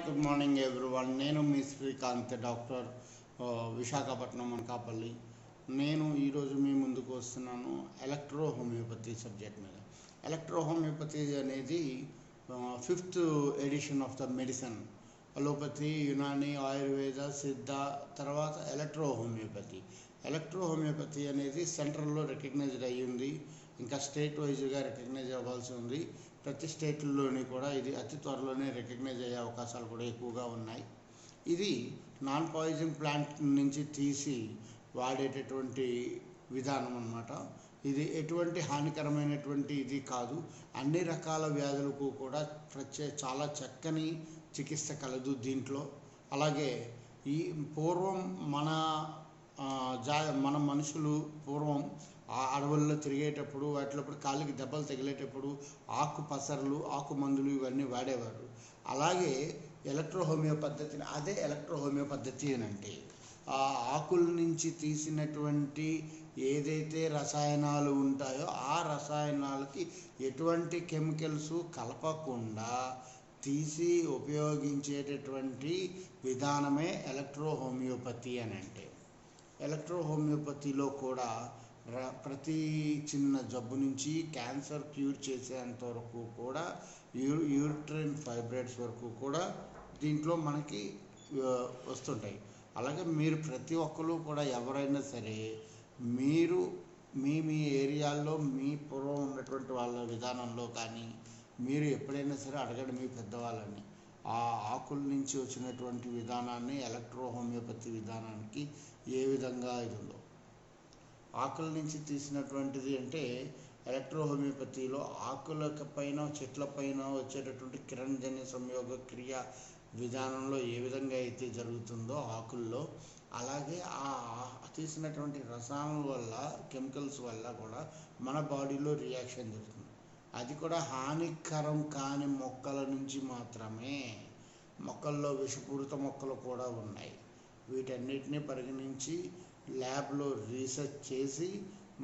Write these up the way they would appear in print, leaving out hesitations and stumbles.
Good morning everyone. నేను మీ Srikanth, doctor, Visakhapatnam, Anakapalli. నేను ఈరోజు మీ ముందుకు వస్తున్నాను ఎలక్ట్రో హోమియోపతి సబ్జెక్ట్ మీద. ఎలక్ట్రో హోమియోపతి అనేది 5th edition of the medicine. Allopathy, Unani, Ayurveda, Siddha, తర్వాత ఎలక్ట్రో హోమియోపతి అనేది సెంట్రల్లో రికగ్నైజ్డ్ అయ్యింది. ఇంకా స్టేట్ వైజ్గా రికగ్నైజ్ అవ్వాల్సి ఉంది. ప్రతి స్టేట్లోని కూడా ఇది అతి త్వరలోనే రికగ్నైజ్ అయ్యే అవకాశాలు కూడా ఎక్కువగా ఉన్నాయి. ఇది నాన్ పాయిజన్ ప్లాంట్ నుంచి తీసి వాడేటటువంటి విధానం అన్నమాట. ఇది ఎటువంటి హానికరమైనటువంటి ఇది కాదు. అన్ని రకాల వ్యాధులకు కూడా చాలా చక్కని చికిత్స కలదు దీంట్లో. అలాగే ఈ పూర్వం మన మనుషులు పూర్వం ఆ అడవుల్లో తిరిగేటప్పుడు వాటిలో కాళ్ళకి దెబ్బలు తగిలేటప్పుడు ఆకు పసర్లు, ఆకు మందులు ఇవన్నీ వాడేవారు. అలాగే ఎలక్ట్రో హోమియో పద్ధతి అని అంటే ఆ ఆకుల నుంచి తీసినటువంటి ఏదైతే రసాయనాలు ఉంటాయో ఆ రసాయనాలకి ఎటువంటి కెమికల్స్ కలపకుండా తీసి ఉపయోగించేటటువంటి విధానమే ఎలక్ట్రో హోమియోపతి అని అంటే. ఎలక్ట్రో హోమియోపతిలో కూడా ప్రతి చిన్న జబ్బు నుంచి క్యాన్సర్ క్యూర్ చేసేంత వరకు కూడా, యూరిట్రైన్ ఫైబ్రాయిడ్స్ వరకు కూడా దీంట్లో మనకి వస్తుంటాయి. అలాగే మీరు ప్రతి ఒక్కరు కూడా ఎవరైనా సరే మీరు మీ ఏరియాల్లో మీ పూర్వం ఉన్నటువంటి వాళ్ళ విధానంలో కానీ మీరు ఎప్పుడైనా సరే అడగండి మీ పెద్దవాళ్ళని. ఆ ఆకుల నుంచి వచ్చినటువంటి విధానాన్ని ఎలక్ట్రో హోమియోపతి విధానానికి ఏ విధంగా ఇది ఉందో. ఆకుల నుంచి తీసినటువంటిది అంటే ఎలక్ట్రో హోమియోపతిలో ఆకుల పైన, చెట్ల పైన వచ్చేటటువంటి కిరణజన్య సంయోగ క్రియ విధానంలో ఏ విధంగా అయితే జరుగుతుందో ఆకుల్లో, అలాగే ఆ తీసినటువంటి రసాయనాల వల్ల, కెమికల్స్ వల్ల కూడా మన బాడీలో రియాక్షన్ జరుగుతుంది. అది కూడా హానికరం కాని మొక్కల నుంచి మాత్రమే. మొక్కల్లో విషపూరిత మొక్కలు కూడా ఉన్నాయి. వీటన్నిటిని పరిగణించి ల్యాబ్లో రీసెర్చ్ చేసి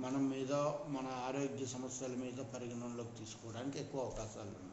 మన ఆరోగ్య సమస్యల మీద పరిగణనలోకి తీసుకోవడానికి ఎక్కువ అవకాశాలు ఉన్నాయి.